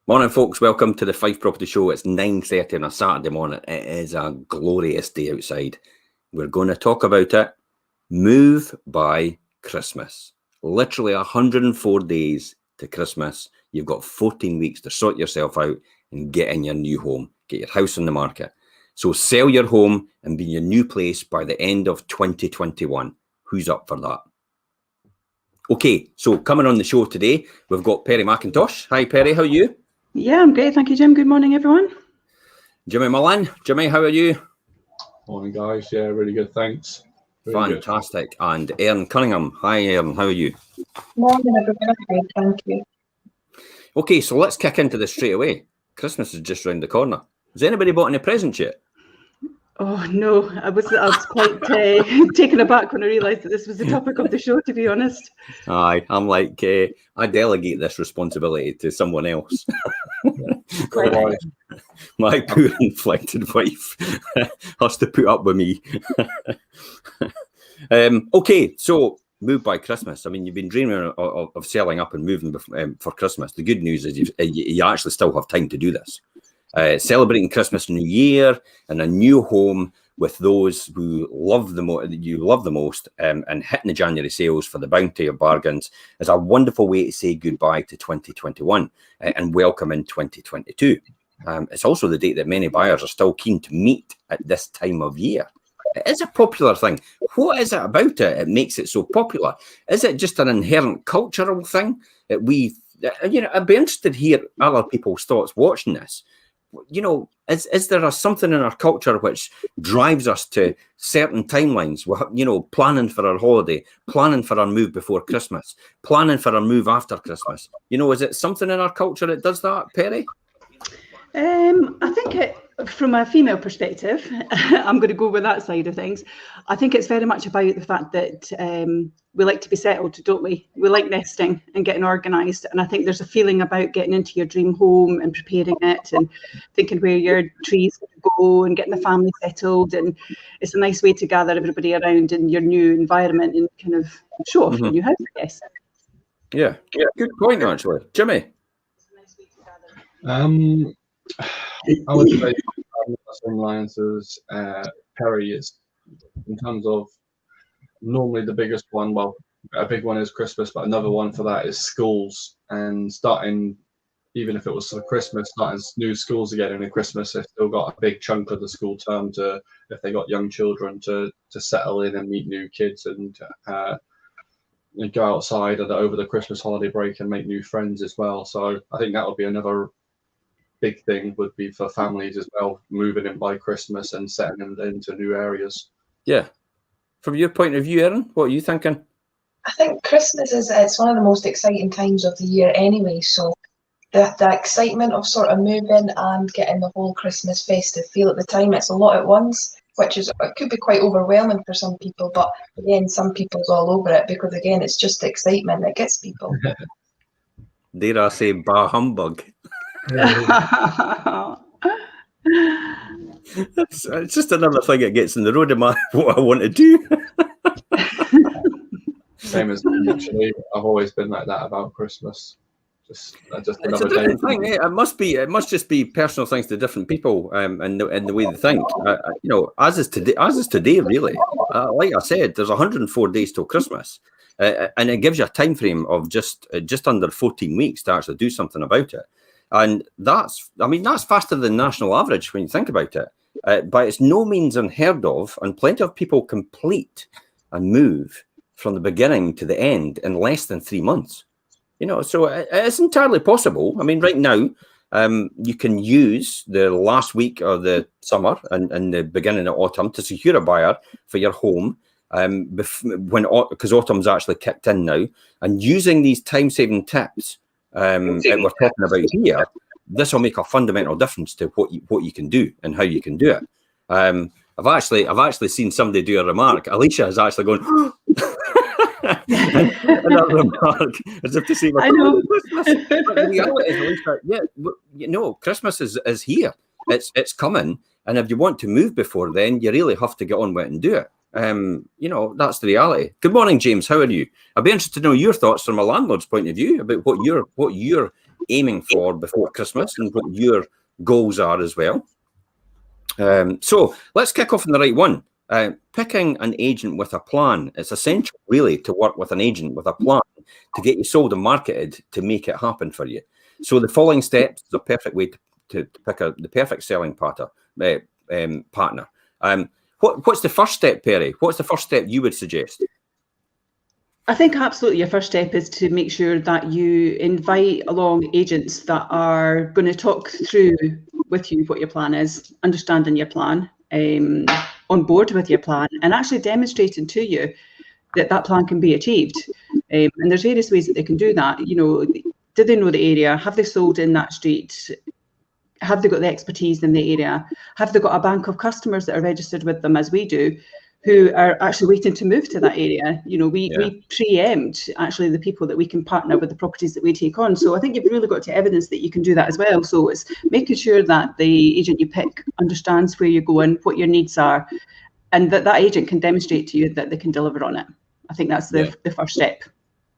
Morning, folks. Welcome to the Fife Property Show. It's 9:30 on a Saturday morning. It is a glorious day outside. We're going to talk about it. Move by Christmas. Literally 104 days to Christmas. You've got 14 weeks to sort yourself out and get in your new home. Get your house on the market. So sell your home and be in your new place by the end of 2021. Who's up for that? Okay, so coming on the show today, we've got Perry McIntosh. Hi, Perry. How are you? Yeah, I'm great. Thank you, Jim. Good morning, everyone. Jimmy Mullen. Jimmy, how are you? Morning, guys. Yeah, really good. Thanks. Really Fantastic. Good. And Erin Cunningham. Hi, Erin. How are you? Morning, everyone. Thank you. Okay, so let's kick into this straight away. Christmas is just round the corner. Has anybody bought any presents yet? Oh, no. I was quite taken aback when I realised that this was the topic of the show, to be honest. Aye, I'm like, I delegate this responsibility to someone else. My poor inflicted wife has to put up with me. Okay, so move by Christmas. I mean, you've been dreaming of selling up and moving for Christmas. The good news is you actually still have time to do this. Celebrating Christmas, New Year, and a new home with those who love the most, and hitting the January sales for the bounty of bargains is a wonderful way to say goodbye to 2021 and welcome in 2022. It's also the date that many buyers are still keen to meet at this time of year. It is a popular thing. What is it about it? It makes it so popular. Is it just an inherent cultural thing that I'd be interested to hear other people's thoughts watching this. You know, is there something in our culture which drives us to certain timelines? You know, planning for our holiday, planning for our move before Christmas, planning for our move after Christmas. You know, is it something in our culture that does that, Perry? I think from a female perspective, I'm going to go with that side of things. I think it's very much about the fact that we like to be settled, don't we? We like nesting and getting organised. And I think there's a feeling about getting into your dream home and preparing it and thinking where your trees go and getting the family settled. And it's a nice way to gather everybody around in your new environment and kind of show off your new house, I guess. Yeah, good point, actually. Jimmy? I would say similar answers. Perry is, in terms of normally the biggest one. Well, a big one is Christmas, but another one for that is schools, and starting, even if it was for Christmas, starting new schools again in Christmas, they've still got a big chunk of the school term to, if they got young children, to settle in and meet new kids and go outside over the Christmas holiday break and make new friends as well. So I think that would be another big thing, would be for families as well, moving in by Christmas and settling into new areas. Yeah. From your point of view, Erin, what are you thinking? I think Christmas it's one of the most exciting times of the year anyway. So the excitement of sort of moving and getting the whole Christmas festive feel at the time, it's a lot at once, it could be quite overwhelming for some people. But again, some people's all over it because, again, it's just the excitement that gets people. Dare I say, bah humbug. It's just another thing that gets in the road of what I want to do. Same as actually, I've always been like that about Christmas. Just it's a different thing. It must just be personal things to different people, and the way they think. You know, as is today, really. Like I said, there's 104 days till Christmas, and it gives you a time frame of just under 14 weeks to actually do something about it. And that's faster than national average when you think about it. But it's no means unheard of, and plenty of people complete and move from the beginning to the end in less than 3 months. You know, so it's entirely possible. I mean, right now, you can use the last week of the summer and the beginning of autumn to secure a buyer for your home, because autumn's actually kicked in now, and using these time-saving tips that we're talking about here, this will make a fundamental difference to what you can do and how you can do it. I've actually seen somebody do a remark. Alicia has actually gone another remark as if to say, I know. Christmas. But the reality is, Alicia, you know, Christmas is here. It's coming, and if you want to move before then, you really have to get on with it and do it. You know, that's the reality. Good morning, James. How are you? I'd be interested to know your thoughts from a landlord's point of view about what your aiming for before Christmas and what your goals are as well. So let's kick off on the right one. Picking an agent with a plan. It's essential, really, to work with an agent with a plan to get you sold and marketed to make it happen for you. So the following steps is a perfect way to pick the perfect selling partner. What's the first step, Perry? What's the first step you would suggest? I think absolutely your first step is to make sure that you invite along agents that are going to talk through with you what your plan is, understanding your plan, on board with your plan, and actually demonstrating to you that that plan can be achieved. And there's various ways that they can do that. You know, do they know the area? Have they sold in that street? Have they got the expertise in the area? Have they got a bank of customers that are registered with them, as we do, who are actually waiting to move to that area? You know, we preempt actually the people that we can partner with the properties that we take on. So I think you've really got to evidence that you can do that as well. So it's making sure that the agent you pick understands where you're going, what your needs are, and that agent can demonstrate to you that they can deliver on it. I think that's the first step,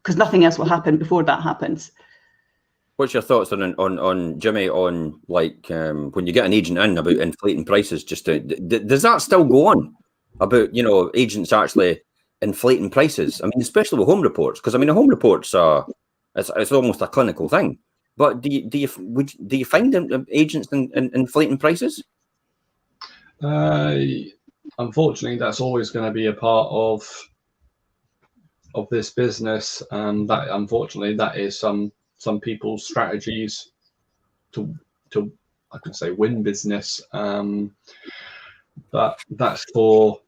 because nothing else will happen before that happens. What's your thoughts on Jimmy, on like when you get an agent in about inflating prices? Does that still go on? About, you know, agents actually inflating prices? I mean, especially with home reports, because I mean, the home reports are it's almost a clinical thing. But do you find agents inflating prices? Unfortunately, that's always going to be a part of this business, and that unfortunately that is some people's strategies to I can say win business. But that's for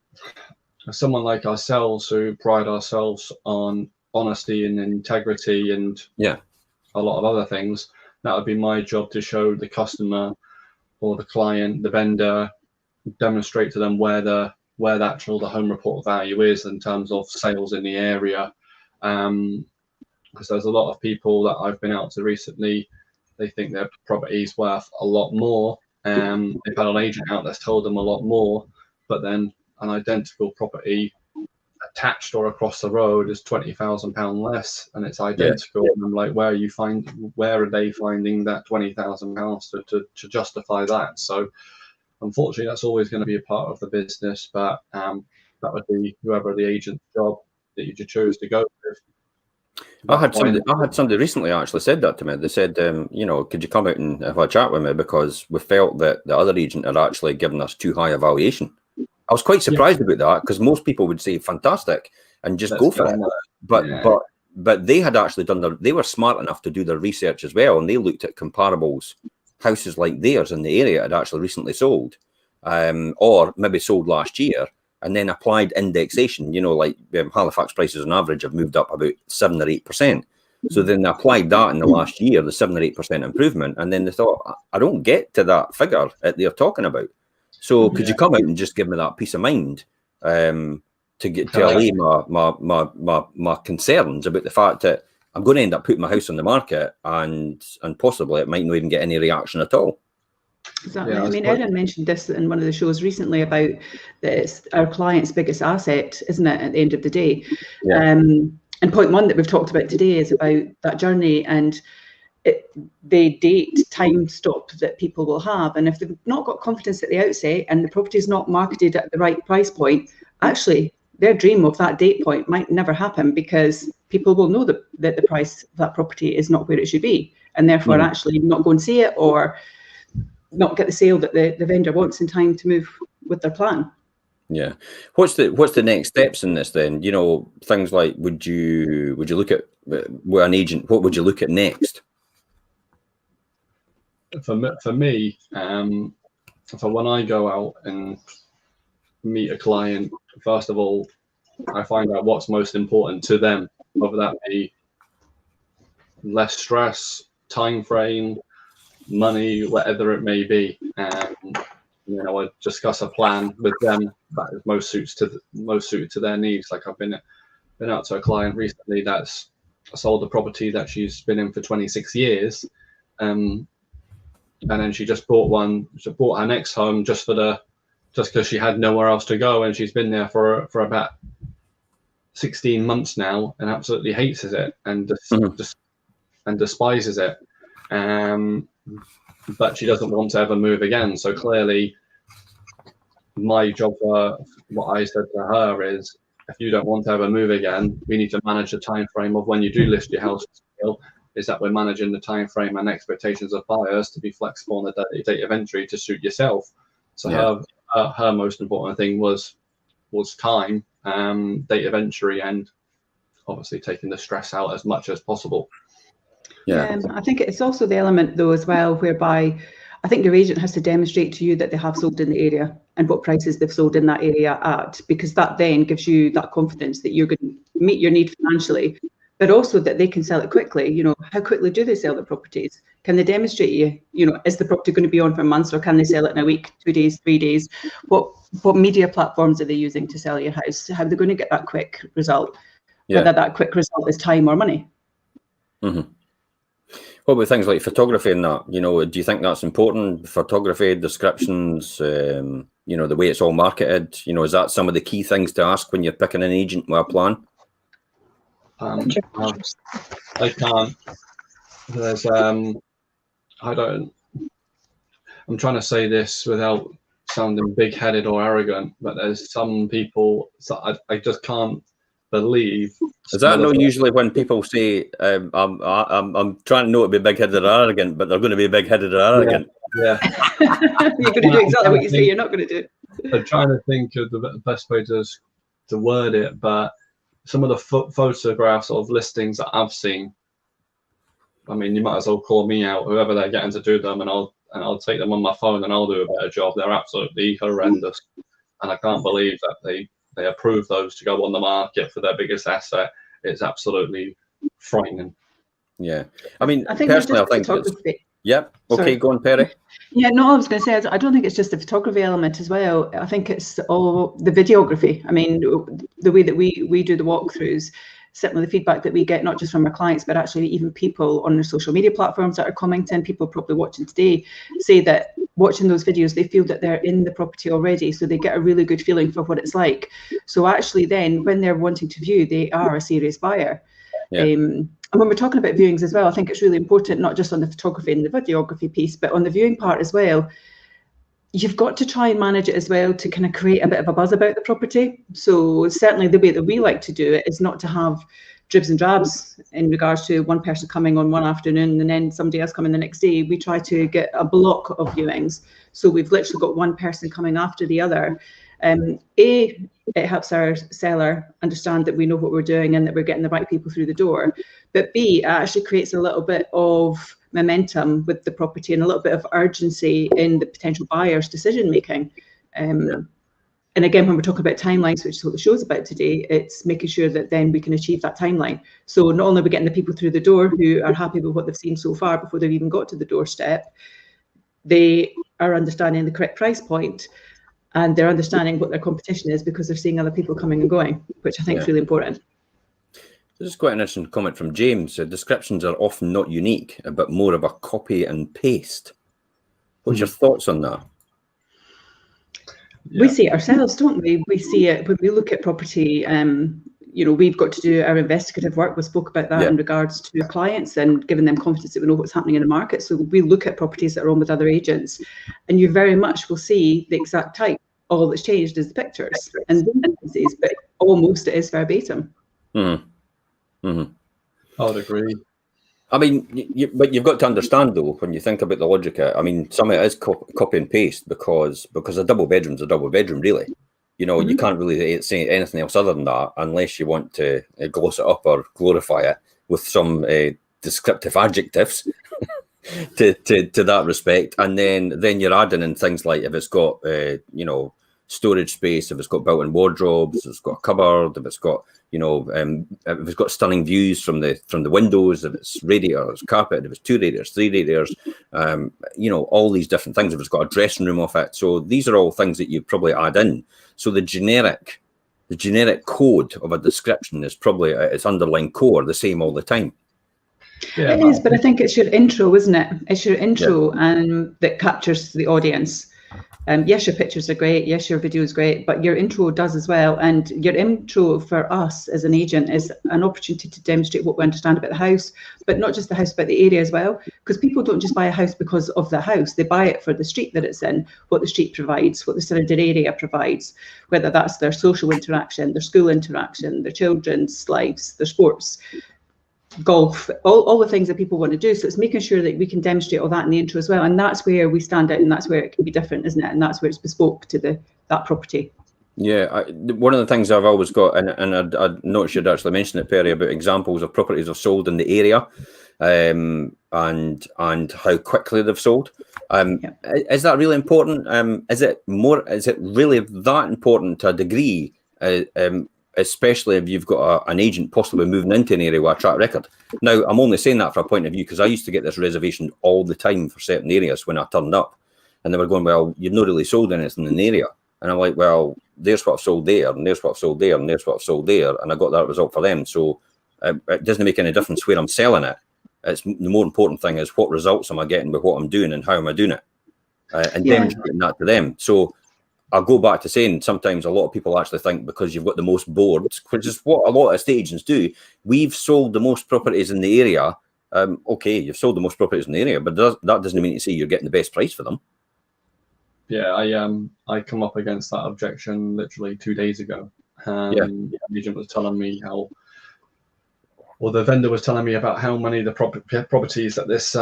someone like ourselves who pride ourselves on honesty and integrity and a lot of other things. That would be my job, to show the customer or the client, the vendor, demonstrate to them where the home report value is in terms of sales in the area. Because there's a lot of people that I've been out to recently, they think their property is worth a lot more. They've had an agent out that's told them a lot more, but then an identical property attached or across the road is £20,000 less, and it's identical. And I'm like, where are they finding that £20,000 to justify that? So unfortunately, that's always going to be a part of the business, but that would be whoever the agent's job that you choose to go with. I had somebody recently actually said that to me. They said, you know, could you come out and have a chat with me, because we felt that the other agent had actually given us too high a valuation. I was quite surprised about that, because most people would say fantastic and just go for it. But they had actually they were smart enough to do their research as well, and they looked at comparables, houses like theirs in the area had actually recently sold, or maybe sold last year, and then applied indexation. You know, like Halifax prices on average have moved up about 7 or 8%. So then they applied that in the last year, the 7 or 8% improvement, and then they thought, I don't get to that figure that they're talking about. So could you come out and just give me that peace of mind, to allay my concerns about the fact that I'm going to end up putting my house on the market, and possibly it might not even get any reaction at all. Exactly. I mean, Erin mentioned this in one of the shows recently about that it's our client's biggest asset, isn't it, at the end of the day? And point one that we've talked about today is about that journey and the date time stop that people will have. And if they've not got confidence at the outset and the property is not marketed at the right price point, actually their dream of that date point might never happen, because people will know that the price of that property is not where it should be, and therefore actually not go and see it, or not get the sale that the vendor wants in time to move with their plan. Yeah. What's the next steps in this then? You know, things like, would you look at with an agent, what would you look at next? For me, for when I go out and meet a client, first of all, I find out what's most important to them, whether that be less stress, time frame, money, whatever it may be. You know, I discuss a plan with them that is most suited to their needs. Like I've been out to a client recently that's sold a property that she's been in for 26 years, and then she just bought her next home just because she had nowhere else to go, and she's been there for about 16 months now and absolutely hates it and despises it. but she doesn't want to ever move again. So clearly, my job for what I said to her is, if you don't want to ever move again, we need to manage the time frame of when you do list your house for sale. Is that we're managing the time frame and expectations of buyers to be flexible on the date of entry to suit yourself. So her most important thing was time, date of entry, and obviously taking the stress out as much as possible. I think it's also the element though as well, whereby I think your agent has to demonstrate to you that they have sold in the area and what prices they've sold in that area at, because that then gives you that confidence that you're going to meet your need financially, but also that they can sell it quickly. You know, how quickly do they sell their properties? Can they demonstrate you know, is the property going to be on for months, or can they sell it in a week, 2 days, 3 days? What media platforms are they using to sell your house? How are they going to get that quick result? Whether that quick result is time or money. What about things like photography and that? You know, do you think that's important? Photography, descriptions, you know, the way it's all marketed. You know, is that some of the key things to ask when you're picking an agent with a plan? I can't. There's I'm trying to say this without sounding big-headed or arrogant, but there's some people, so I just can't believe. Is that not usually when people say, I'm trying not to be big-headed or arrogant, but they're going to be big-headed or arrogant? Yeah. You're going to do exactly what you say you're not going to do. I'm trying to think of the best way to word it, but some of the photographs of listings that I've seen, I mean, you might as well call me out, whoever they're getting to do them, and I'll take them on my phone and I'll do a better job. They're absolutely horrendous, and I can't believe that they approve those to go on the market for their biggest asset. It's absolutely frightening. Yeah, I mean, I think personally, I think it's, yep. Okay, sorry. go on, Perry. Yeah, no, I was going to say, I don't think it's just the photography element as well. I think it's all the videography. I mean, the way that we do the walkthroughs, certainly the feedback that we get, not just from our clients, but actually even people on their social media platforms that are commenting, people probably watching today, say that watching those videos, they feel that they're in the property already, so they get a really good feeling for what it's like. So actually then, when they're wanting to view, they are a serious buyer. Yeah. And when we're talking about viewings as well, I think it's really important, not just on the photography and the videography piece, but on the viewing part as well. You've got to try and manage it as well to kind of create a bit of a buzz about the property. So certainly the way that we like to do it is not to have dribs and drabs in regards to one person coming on one afternoon and then somebody else coming the next day. We try to get a block of viewings. So we've literally got one person coming after the other. It helps our seller understand that we know what we're doing and that we're getting the right people through the door. But B, it actually creates a little bit of momentum with the property and a little bit of urgency in the potential buyer's decision making. And again, when we're talking about timelines, which is what the show's about today, it's making sure that then we can achieve that timeline. So not only are we getting the people through the door who are happy with what they've seen so far before they've even got to the doorstep, they are understanding the correct price point, and they're understanding what their competition is because they're seeing other people coming and going, which I think is really important. This is quite an interesting comment from James. Descriptions are often not unique, but more of a copy and paste. What's your thoughts on that? We see it ourselves, don't we? We see it when we look at property. You know, we've got to do our investigative work. We spoke about that in regards to clients and giving them confidence that we know what's happening in the market. So we look at properties that are on with other agents, and you very much will see the exact type. All that's changed is the pictures and the images, but almost it is verbatim. I would agree. I mean, but you've got to understand though, when you think about the logic, I mean, some of it is copy and paste because a double bedroom's a double bedroom, really. You know, you can't really say anything else other than that unless you want to gloss it up or glorify it with some descriptive adjectives to that respect. And then you're adding in things like if it's got, you know, storage space, if it's got built-in wardrobes, if it's got a cupboard, if it's got, you know, if it's got stunning views from the windows, if it's radiators, carpet, if it's 2 radiators, 3 radiators, you know, all these different things, if it's got a dressing room off it. So these are all things that you probably add in. So the generic code of a description is probably its underlying core the same all the time. Yeah, it is, but I think it's your intro, isn't it? It's your intro and that captures the audience. Yes, your pictures are great. Yes, your video is great, but your intro does as well. And your intro for us as an agent is an opportunity to demonstrate what we understand about the house, but not just the house, but the area as well. Because people don't just buy a house because of the house. They buy it for the street that it's in, what the street provides, what the surrounding area provides, whether that's their social interaction, their school interaction, their children's lives, their sports, golf, all the things that people want to do. So it's making sure that we can demonstrate all that in the intro as well, and that's where we stand out, and that's where it can be different, isn't it? And that's where it's bespoke to that property. Yeah, one of the things I've always got, and I noticed you'd actually mentioned it, Perry, about examples of properties I've sold in the area, and how quickly they've sold. Is that really important? Is it really that important to a degree? Especially if you've got an agent possibly moving into an area with a track record. Now, I'm only saying that from a point of view because I used to get this reservation all the time for certain areas when I turned up, and they were going, well, you've not really sold anything in the area. And I'm like, well, there's what I've sold there, and there's what I've sold there, and there's what I've sold there, and I got that result for them. So it doesn't make any difference where I'm selling it. It's the more important thing is what results am I getting with what I'm doing and how am I doing it, and demonstrating that to them. So I'll go back to saying sometimes a lot of people actually think because you've got the most boards, which is what a lot of estate agents do, we've sold the most properties in the area. Okay, you've sold the most properties in the area, but that doesn't mean to say you're getting the best price for them. Yeah, I come up against that objection literally 2 days ago. The agent was telling me the vendor was telling me about how many of the properties that this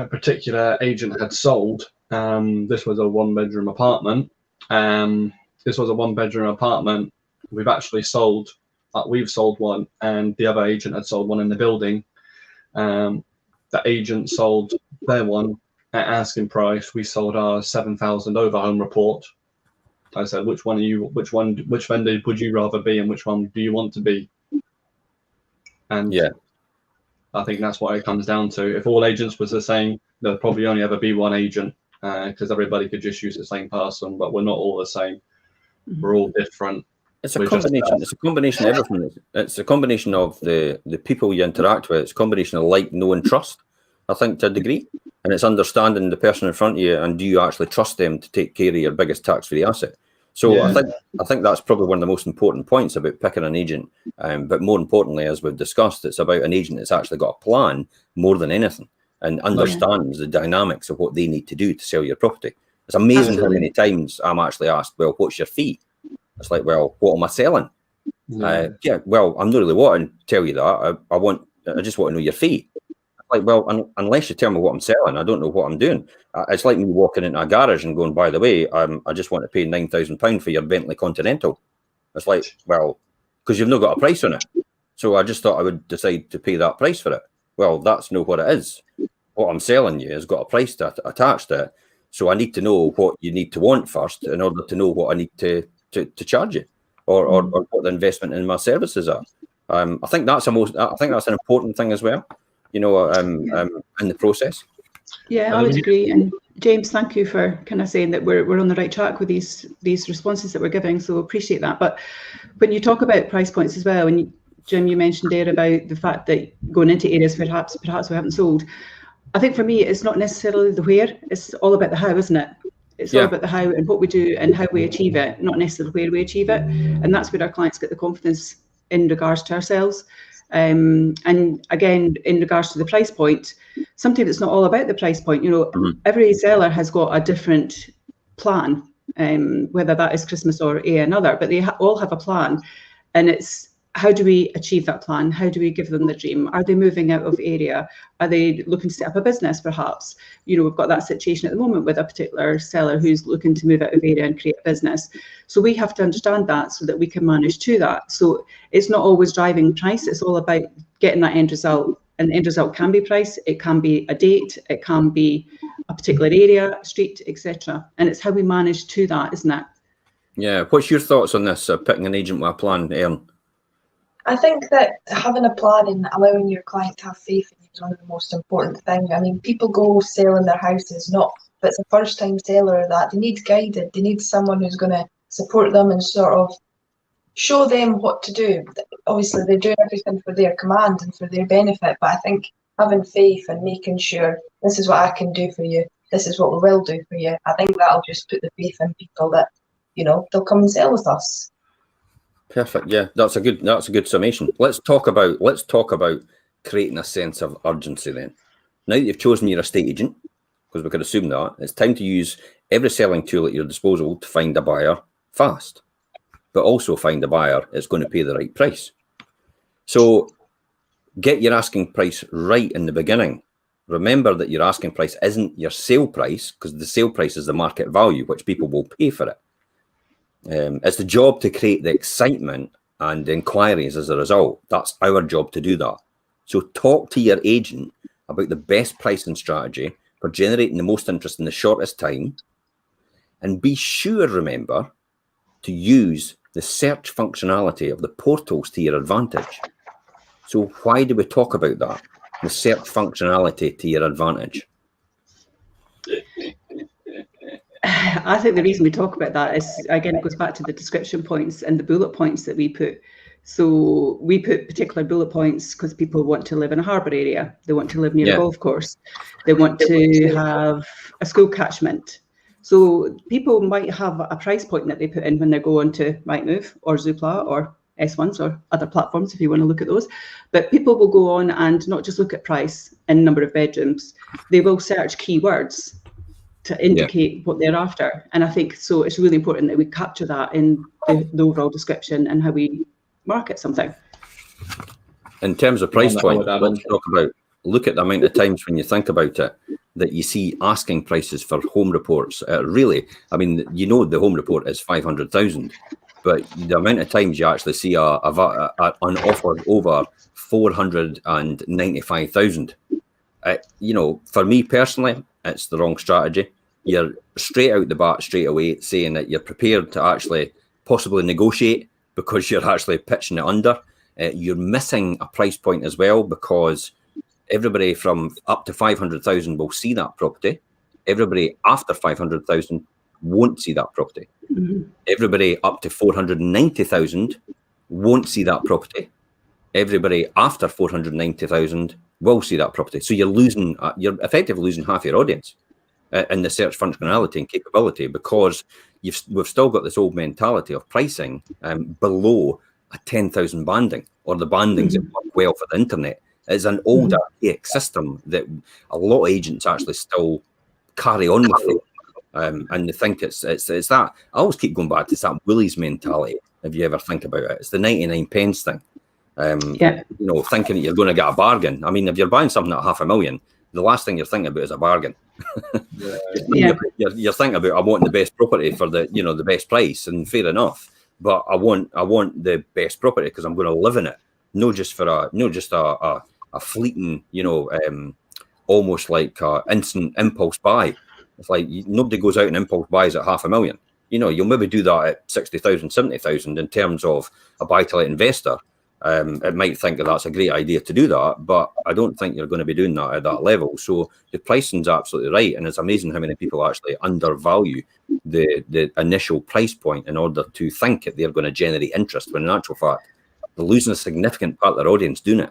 particular agent had sold. This was a one-bedroom apartment. We've actually sold. We've sold one, and the other agent had sold one in the building. The agent sold their one at asking price. We sold ours 7,000 over home report. I said, which vendor would you rather be, and which one do you want to be? And I think that's what it comes down to. If all agents was the same, there'd probably only ever be one agent. Because everybody could just use the same person, but we're not all the same. We're all different. It's a combination. It's a combination of everything. It's a combination of the people you interact with. It's a combination of like, know, and trust, I think, to a degree. And it's understanding the person in front of you, and do you actually trust them to take care of your biggest tax-free asset? So I think that's probably one of the most important points about picking an agent. But more importantly, as we've discussed, it's about an agent that's actually got a plan more than anything, and understands the dynamics of what they need to do to sell your property. It's amazing how many times I'm actually asked, well, what's your fee? It's like, well, what am I selling? Well, I'm not really wanting to tell you that. I just want to know your fee. Like, well, unless you tell me what I'm selling, I don't know what I'm doing. It's like me walking into a garage and going, by the way, I just want to pay £9,000 for your Bentley Continental. It's like, well, because you've not got a price on it. So I just thought I would decide to pay that price for it. Well, that's not what it is. What I'm selling you has got a price attached to it. So I need to know what you need to want first in order to know what I need to charge you, or what the investment in my services are. I think that's an important thing as well, in the process. Yeah, I would agree. And James, thank you for kind of saying that we're on the right track with these responses that we're giving. So appreciate that. But when you talk about price points as well, and Jim, you mentioned there about the fact that going into areas perhaps we haven't sold. I think for me, it's not necessarily the where, it's all about the how, isn't it? It's all about the how and what we do and how we achieve it, not necessarily where we achieve it. And that's where our clients get the confidence in regards to ourselves. And again, in regards to the price point, sometimes it's not all about the price point. Every seller has got a different plan, whether that is Christmas or another, but they all have a plan. And it's, how do we achieve that plan? How do we give them the dream? Are they moving out of area? Are they looking to set up a business, perhaps? We've got that situation at the moment with a particular seller who's looking to move out of area and create a business. So we have to understand that so that we can manage to that. So it's not always driving price. It's all about getting that end result. And the end result can be price. It can be a date. It can be a particular area, street, etc. And it's how we manage to that, isn't it? Yeah. What's your thoughts on this, picking an agent with a plan, Erin? I think that having a plan and allowing your client to have faith in you is one of the most important things. I mean, people go selling their houses, not if it's a first-time seller, that they need guided. They need someone who's going to support them and sort of show them what to do. Obviously, they're doing everything for their command and for their benefit, but I think having faith and making sure this is what I can do for you. this is what we will do for you. I think that'll just put the faith in people that, you know, they'll come and sell with us. Perfect. Yeah, that's a good summation. Let's talk about creating a sense of urgency then. Now that you've chosen your estate agent, because we could assume that, it's time to use every selling tool at your disposal to find a buyer fast, but also find a buyer that's going to pay the right price. So get your asking price right in the beginning. Remember that your asking price isn't your sale price, because the sale price is the market value, which people will pay for it. It's the job to create the excitement and inquiries as a result. That's our job to do that. So talk to your agent about the best pricing strategy for generating the most interest in the shortest time. And be sure, remember, to use the search functionality of the portals to your advantage. So why do we talk about that? The search functionality to your advantage. I think the reason we talk about that is, again, it goes back to the description points and the bullet points that we put. So we put particular bullet points because people want to live in a harbour area. They want to live near a golf course. They want to have a school catchment. So people might have a price point that they put in when they go onto Rightmove or Zoopla or S1s or other platforms, if you want to look at those. But people will go on and not just look at price and number of bedrooms. They will search keywords to indicate what they're after. And I think so it's really important that we capture that in the overall description and how we market something. In terms of price point, let's talk about, look at the amount of times when you think about it that you see asking prices for home reports. Really, I mean, you know, the home report is 500,000, but the amount of times you actually see an offer over 495,000. You know, for me personally, it's the wrong strategy. You're straight out the bat, straight away, saying that you're prepared to actually possibly negotiate because you're actually pitching it under. You're missing a price point as well, because everybody from up to 500,000 will see that property. Everybody after 500,000 won't see that property. Mm-hmm. Everybody up to 490,000 won't see that property. Everybody after 490,000 will see that property. So you're effectively losing half your audience in the search functionality and capability, because we've still got this old mentality of pricing below a 10,000 banding, or the bandings that work well for the internet. It's an old archaic system that a lot of agents actually still carry on with it. And they think it's that. I always keep going back to that Woolies mentality, if you ever think about it. It's the 99 pence thing. You know, thinking that you're going to get a bargain. I mean, if you're buying something at $500,000, the last thing you're thinking about is a bargain. You're thinking about, I want the best property for the, you know, the best price, and fair enough. But I want the best property because I'm going to live in it, not just a fleeting, you know, almost like instant impulse buy. It's like nobody goes out and impulse buys at $500,000. You know, you'll maybe do that at 60,000, 70,000 in terms of a buy-to-let investor. It might think that that's a great idea to do that, but I don't think you're going to be doing that at that level. So the pricing's absolutely right, and it's amazing how many people actually undervalue the initial price point in order to think that they're going to generate interest, when in actual fact they're losing a significant part of their audience doing it.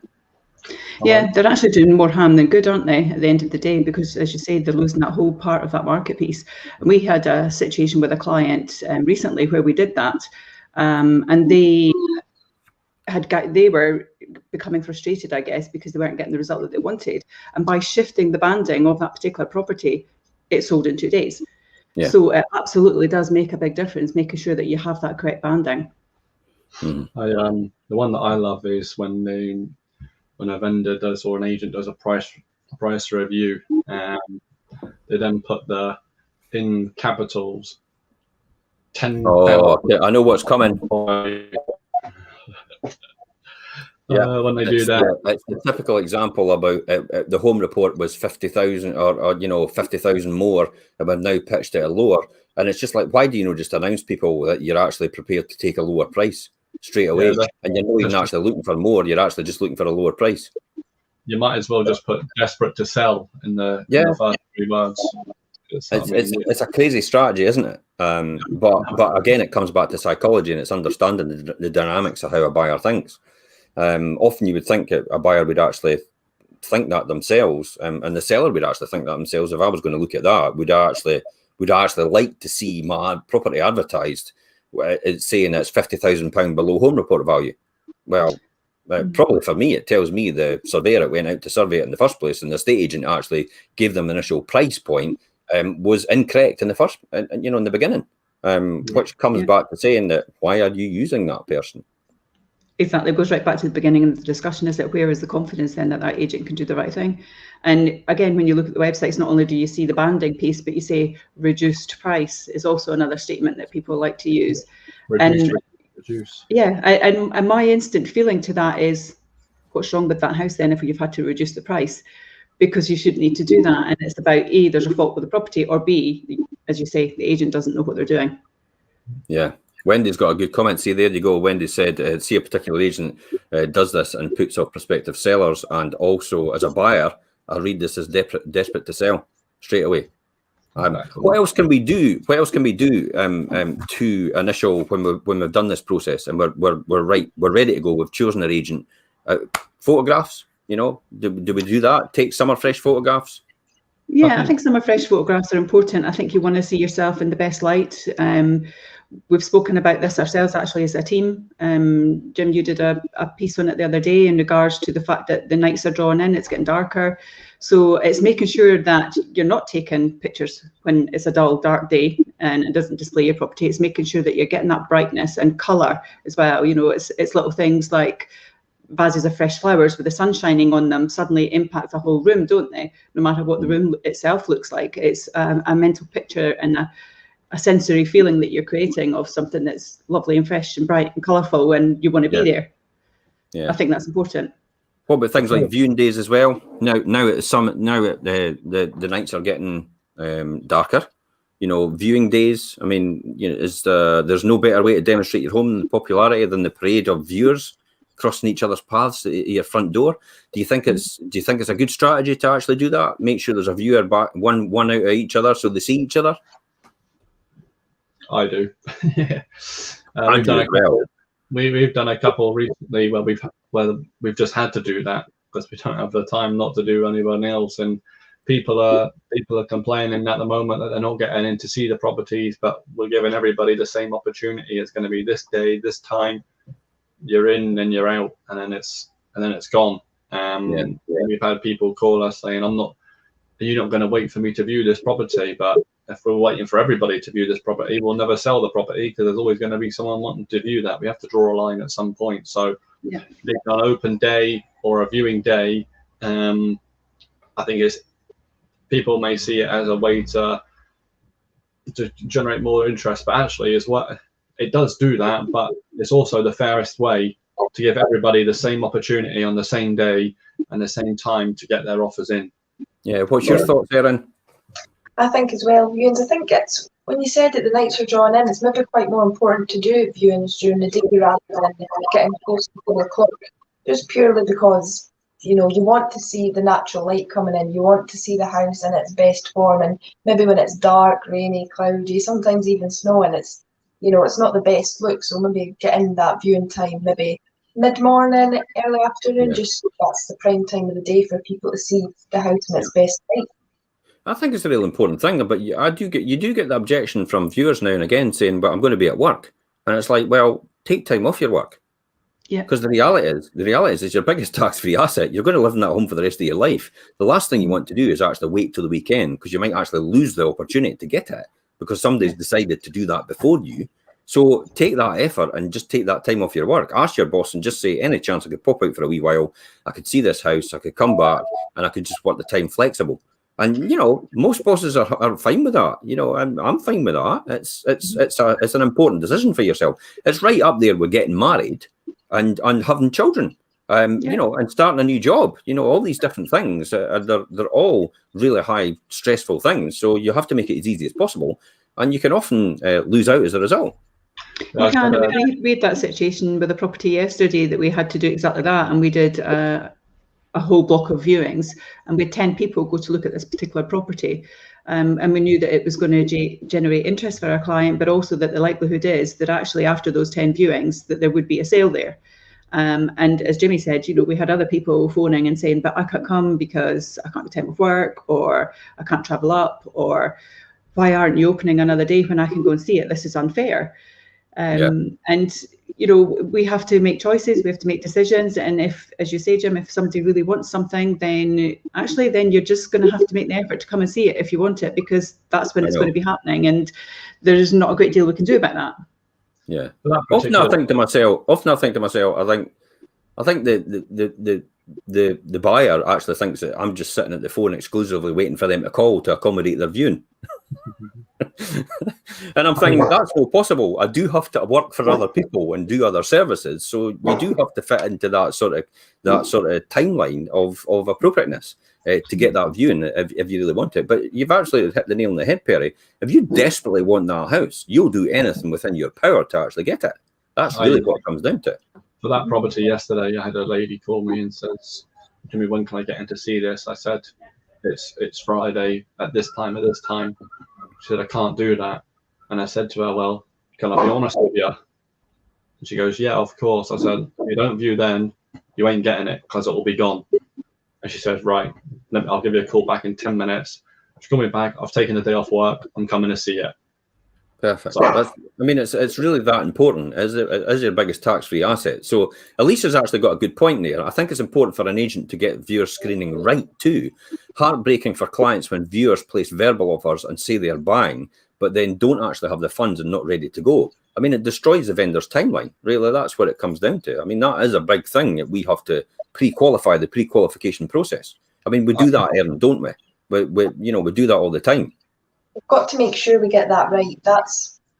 Yeah, they're actually doing more harm than good, aren't they, at the end of the day? Because, as you say, they're losing that whole part of that market piece. And we had a situation with a client recently where we did that, and they were becoming frustrated, I guess, because they weren't getting the result that they wanted. And by shifting the banding of that particular property, it sold in 2 days. Yeah. So it absolutely does make a big difference, making sure that you have that correct banding. The one that I love is when a vendor does, or an agent does, a price review, they then put in capitals 10. Oh, yeah, I know what's coming. When they do that, it's the typical example about the home report was 50,000 or you know, 50,000 more, and we've now pitched it at lower. And it's just like, why do you not just announce people that you're actually prepared to take a lower price straight away, and you're not even actually looking for more, you're actually just looking for a lower price? You might as well just put desperate to sell in the first 3 words. It's a crazy strategy, isn't it? But again, it comes back to psychology, and it's understanding the dynamics of how a buyer thinks. Often you would think a buyer would actually think that themselves, and the seller would actually think that themselves. If I was going to look at that, would actually like to see my property advertised saying it's £50,000 below home report value. Well, probably for me, it tells me the surveyor that went out to survey it in the first place, and the estate agent actually gave them the initial price point was incorrect in the first, in the beginning, which comes back to saying that why are you using that person? Exactly, it goes right back to the beginning of the discussion, is that where is the confidence then that that agent can do the right thing? And again, when you look at the websites, not only do you see the banding piece, but you say reduced price is also another statement that people like to use. Reduce. Yeah, and my instant feeling to that is, what's wrong with that house then if you've had to reduce the price? Because you shouldn't need to do that. And it's about A, there's a fault with the property, or B, as you say, the agent doesn't know what they're doing. Yeah. Wendy's got a good comment. See, there you go. Wendy said, see a particular agent does this and puts off prospective sellers. And also, as a buyer, I read this as desperate to sell straight away. What else can we do? What else can we do to initial when we've done this process and we're ready to go? We've chosen our agent. Photographs, do we do that? Take summer fresh photographs? Yeah, I think summer fresh photographs are important. I think you want to see yourself in the best light. We've spoken about this ourselves actually as a team. Jim, you did a piece on it the other day in regards to the fact that the nights are drawing in, it's getting darker. So it's making sure that you're not taking pictures when it's a dull, dark day and it doesn't display your property. It's making sure that you're getting that brightness and colour as well. It's little things like vases of fresh flowers with the sun shining on them suddenly impact the whole room, don't they? No matter what the room itself looks like. It's a mental picture and a sensory feeling that you're creating of something that's lovely and fresh and bright and colourful, and you want to be there. Yeah, I think that's important. What about things like viewing days as well? Now the nights are getting darker. Viewing days. I mean, there's no better way to demonstrate your home and popularity than the parade of viewers crossing each other's paths at your front door. Do you think it's a good strategy to actually do that? Make sure there's a viewer back one out of each other so they see each other. I do. Yeah. We've done a couple recently where we've just had to do that because we don't have the time not to do anyone else, and people are complaining at the moment that they're not getting in to see the properties, but we're giving everybody the same opportunity. It's going to be this day, this time. You're in and you're out, and then it's gone. We've had people call us saying, you're not going to wait for me to view this property, but if we're waiting for everybody to view this property, we'll never sell the property because there's always going to be someone wanting to view that. We have to draw a line at some point. So an open day or a viewing day, I think people may see it as a way to generate more interest, but actually is what it does do that, but it's also the fairest way to give everybody the same opportunity on the same day and the same time to get their offers in. Yeah, what's your thoughts, Erin? I think as well, viewings, I think it's, when you said that the nights are drawn in, it's maybe quite more important to do viewings during the day rather than getting close to 4 o'clock, just purely because, you want to see the natural light coming in, you want to see the house in its best form, and maybe when it's dark, rainy, cloudy, sometimes even snowing, it's not the best look, so maybe getting that viewing time, maybe mid-morning, early afternoon, just that's the prime time of the day for people to see the house in its best light. I think it's a real important thing, but you do get the objection from viewers now and again saying, "But I'm going to be at work," and it's like, well, take time off your work. Yeah. Because the reality is your biggest tax-free asset. You're going to live in that home for the rest of your life. The last thing you want to do is actually wait till the weekend because you might actually lose the opportunity to get it because somebody's decided to do that before you. So take that effort and just take that time off your work. Ask your boss and just say, any chance I could pop out for a wee while, I could see this house, I could come back, and I could just work the time flexible. And most bosses are fine with that. I'm fine with that. It's an important decision for yourself. It's right up there with getting married and having children. And starting a new job. All these different things. They're all really high stressful things. So you have to make it as easy as possible, and you can often lose out as a result. We had that situation with a property yesterday that we had to do exactly that, and we did a whole block of viewings, and we had 10 people go to look at this particular property, and we knew that it was going to generate interest for our client, but also that the likelihood is that actually after those 10 viewings that there would be a sale there. And as Jimmy said, we had other people phoning and saying, but I can't come because I can't be time of work, or I can't travel up, or why aren't you opening another day when I can go and see it? This is unfair. And, we have to make choices, we have to make decisions. And if, as you say, Jim, if somebody really wants something, then you're just going to have to make the effort to come and see it if you want it, because that's when it's going to be happening. And there's not a great deal we can do about that. Yeah. Often I think to myself, I think the buyer actually thinks that I'm just sitting at the phone exclusively waiting for them to call to accommodate their viewing. And I'm thinking that's not possible. I do have to work for other people and do other services, so you do have to fit into that sort of timeline of appropriateness to get that viewing if you really want it. But you've actually hit the nail on the head, Perry. If you desperately want that house, you'll do anything within your power to actually get it. That's really what it comes down to. For that property yesterday, I had a lady call me and says, Jimmy, when can I get in to see this? I said, it's Friday at this time. She said, I can't do that. And I said to her, well, can I be honest with you? And she goes, yeah, of course. I said, if you don't view then, you ain't getting it because it will be gone. And she says, right, I'll give you a call back in 10 minutes. She called me back. I've taken a day off work. I'm coming to see it. Perfect. It's really that important as your biggest tax-free asset. So Alicia's actually got a good point there. I think it's important for an agent to get viewer screening right too. Heartbreaking for clients when viewers place verbal offers and say they're buying, but then don't actually have the funds and not ready to go. I mean, it destroys the vendor's timeline. Really, that's what it comes down to. I mean, that is a big thing that we have to pre-qualify the pre-qualification process. I mean, we do that, Erin, don't we? We do that all the time. We've got to make sure we get that right.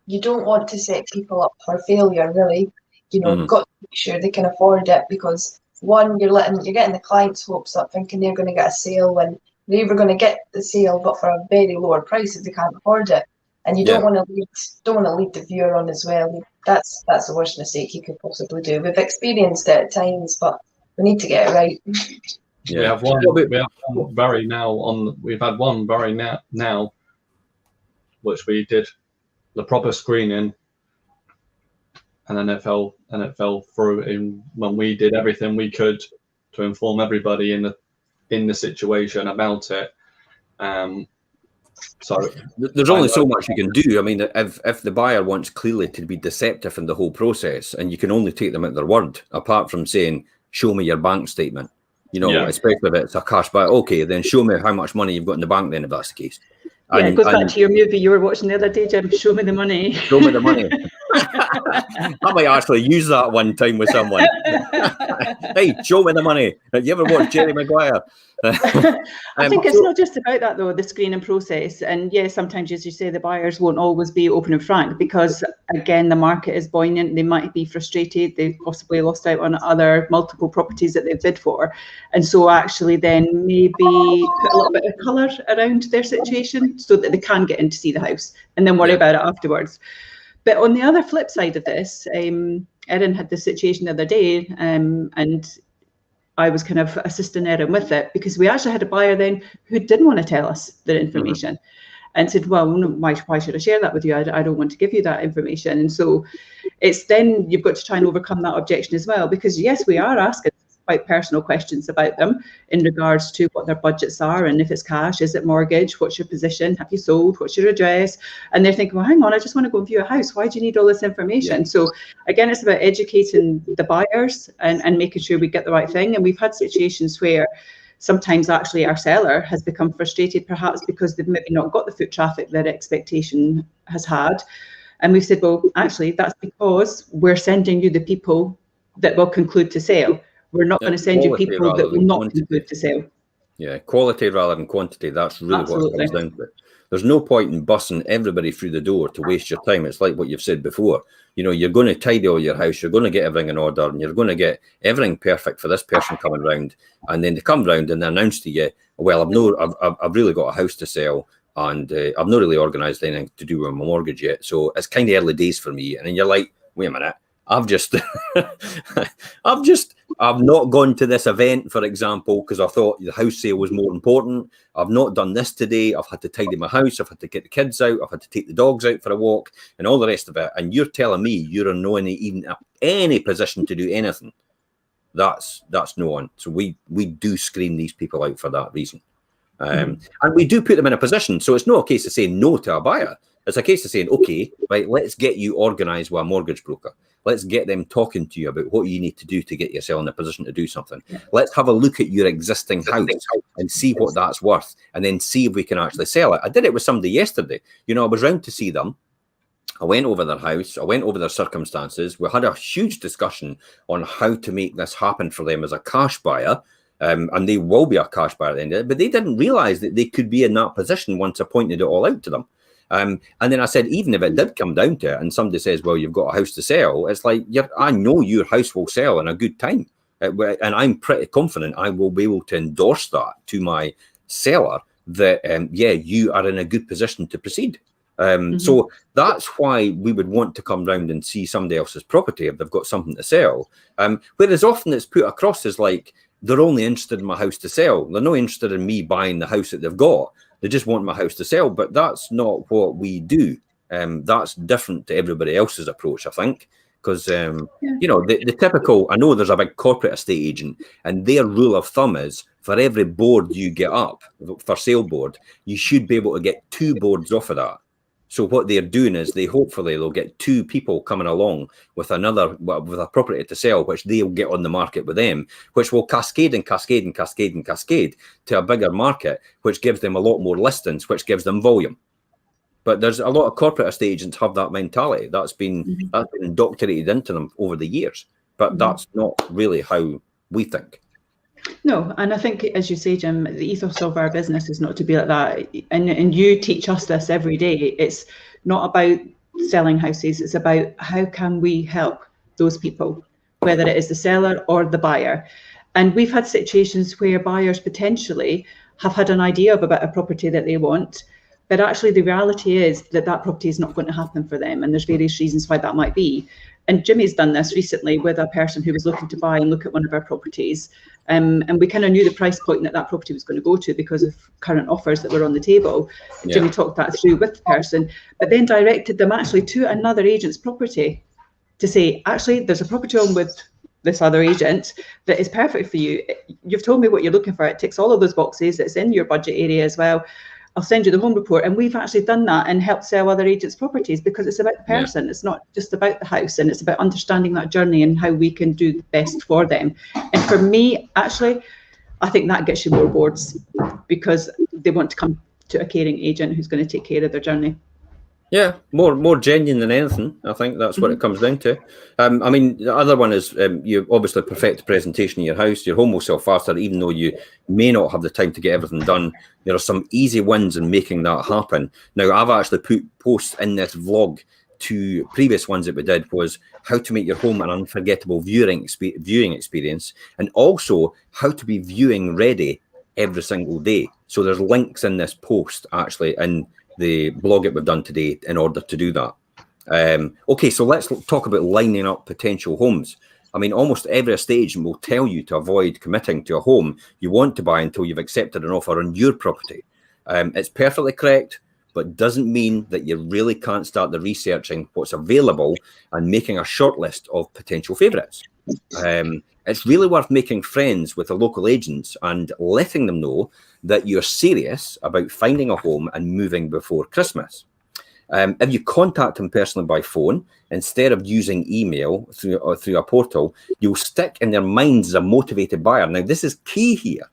You don't want to set people up for failure, really. You've got to make sure they can afford it, because one, you're getting the client's hopes up thinking they're going to get a sale when they're either going to get the sale but for a very lower price if they can't afford it. And you don't want to lead the viewer on as well. That's the worst mistake you could possibly do. We've experienced it at times, but we need to get it right. Yeah. We've had one very now, which we did the proper screening, and then it fell through when we did everything we could to inform everybody in the situation about it. So there's only so much you can do. I mean, if the buyer wants clearly to be deceptive in the whole process, and you can only take them at their word, apart from saying, show me your bank statement, especially if it's a cash buy. Okay, then show me how much money you've got in the bank then, if that's the case. Yeah, it goes back to your movie you were watching the other day, Jim. Show me the money. Show me the money. I might actually use that one time with someone. Hey, show me the money. Have you ever watched Jerry Maguire? I think it's not just about that, though, the screening process. And yes, sometimes, as you say, the buyers won't always be open and frank because, again, the market is buoyant. They might be frustrated. They've possibly lost out on other multiple properties that they've bid for. And so actually then maybe put a little bit of colour around their situation so that they can get in to see the house and then worry about it afterwards. But on the other flip side of this, Erin had this situation the other day, and I was kind of assisting Erin with it because we actually had a buyer then who didn't want to tell us their information and said, well, why should I share that with you? I don't want to give you that information. And so it's then you've got to try and overcome that objection as well, because yes, we are asking quite personal questions about them in regards to what their budgets are, and if it's cash, is it mortgage, what's your position, have you sold, what's your address? And they're thinking, well, hang on, I just want to go and view a house, why do you need all this information? So again, it's about educating the buyers and making sure we get the right thing. And we've had situations where sometimes actually our seller has become frustrated, perhaps because they've maybe not got the foot traffic that expectation has had, and we've said, well, actually that's because we're sending you the people that will conclude to sale. We're not going to send you people that will not conclude to sale. Yeah, quality rather than quantity. That's really what it comes down to. There's no point in bussing everybody through the door to waste your time. It's like what you've said before. You're going to tidy all your house. You're going to get everything in order, and you're going to get everything perfect for this person coming round. And then they come round and they announce to you, well, I've really got a house to sell, and I've not really organised anything to do with my mortgage yet. So it's kind of early days for me. And then you're like, wait a minute. I've not gone to this event, for example, because I thought the house sale was more important. I've not done this today. I've had to tidy my house. I've had to get the kids out. I've had to take the dogs out for a walk and all the rest of it. And you're telling me you're in no even any position to do anything. that's no one. So we do screen these people out for that reason. And we do put them in a position. So it's not a case of saying no to a buyer. It's a case of saying, okay, right, let's get you organised with a mortgage broker. Let's get them talking to you about what you need to do to get yourself in a position to do something. Let's have a look at your existing house and see what that's worth, and then see if we can actually sell it. I did it with somebody yesterday. You know, I was round to see them. I went over their house. I went over their circumstances. We had a huge discussion on how to make this happen for them as a cash buyer. And they will be a cash buyer at the end of it. But they didn't realise that they could be in that position once I pointed it all out to them. And then I said, even if it did come down to it and somebody says, well, you've got a house to sell, it's like, I know your house will sell in a good time. And I'm pretty confident I will be able to endorse that to my seller that, yeah, you are in a good position to proceed. So that's why we would want to come round and see somebody else's property if they've got something to sell. Whereas often it's put across as like, they're only interested in my house to sell. They're not interested in me buying the house that they've got. They just want my house to sell, but that's not what we do. That's different to everybody else's approach, I think, because, you know, the typical, I know there's a big corporate estate agent, and their rule of thumb is for every board you get up, for sale board, you should be able to get 2 boards off of that. So what they're doing is they'll get 2 people coming along with with a property to sell, which they'll get on the market with them, which will cascade and cascade and cascade and cascade to a bigger market, which gives them a lot more listings, which gives them volume. But there's a lot of corporate estate agents have that mentality. That's been indoctrinated into them over the years. But that's not really how we think. No, and I think, as you say, Jim, the ethos of our business is not to be like that. And you teach us this every day. It's not about selling houses. It's about how can we help those people, whether it is the seller or the buyer. And we've had situations where buyers potentially have had an idea about a property that they want, but actually the reality is that that property is not going to happen for them. And there's various reasons why that might be. And Jimmy's done this recently with a person who was looking to buy and look at one of our properties. And we kind of knew the price point that property was going to go to because of current offers that were on the table. Yeah. Jimmy talked that through with the person, but then directed them actually to another agent's property to say, actually, there's a property on with this other agent that is perfect for you. You've told me what you're looking for. It ticks all of those boxes. It's in your budget area as well. I'll send you the home report. And we've actually done that and helped sell other agents' properties because it's about the person. Yeah. It's not just about the house, and it's about understanding that journey and how we can do the best for them. And for me, actually, I think that gets you more boards because they want to come to a caring agent who's going to take care of their journey. Yeah, more genuine than anything. I think that's what it comes down to. I mean, the other one is you obviously perfect the presentation of your house. Your home will sell faster, even though you may not have the time to get everything done. There are some easy wins in making that happen. Now, I've actually put posts in this vlog to previous ones that we did was how to make your home an unforgettable viewing experience, and also how to be viewing ready every single day. So there's links in this post actually in the blog that we've done today in order to do that. Okay, so let's talk about lining up potential homes. I mean, almost every estate agent will tell you to avoid committing to a home you want to buy until you've accepted an offer on your property. It's perfectly correct, but doesn't mean that you really can't start the researching what's available and making a short list of potential favourites. It's really worth making friends with the local agents and letting them know that you're serious about finding a home and moving before Christmas. If you contact them personally by phone, instead of using email through a portal, you'll stick in their minds as a motivated buyer. Now, this is key here.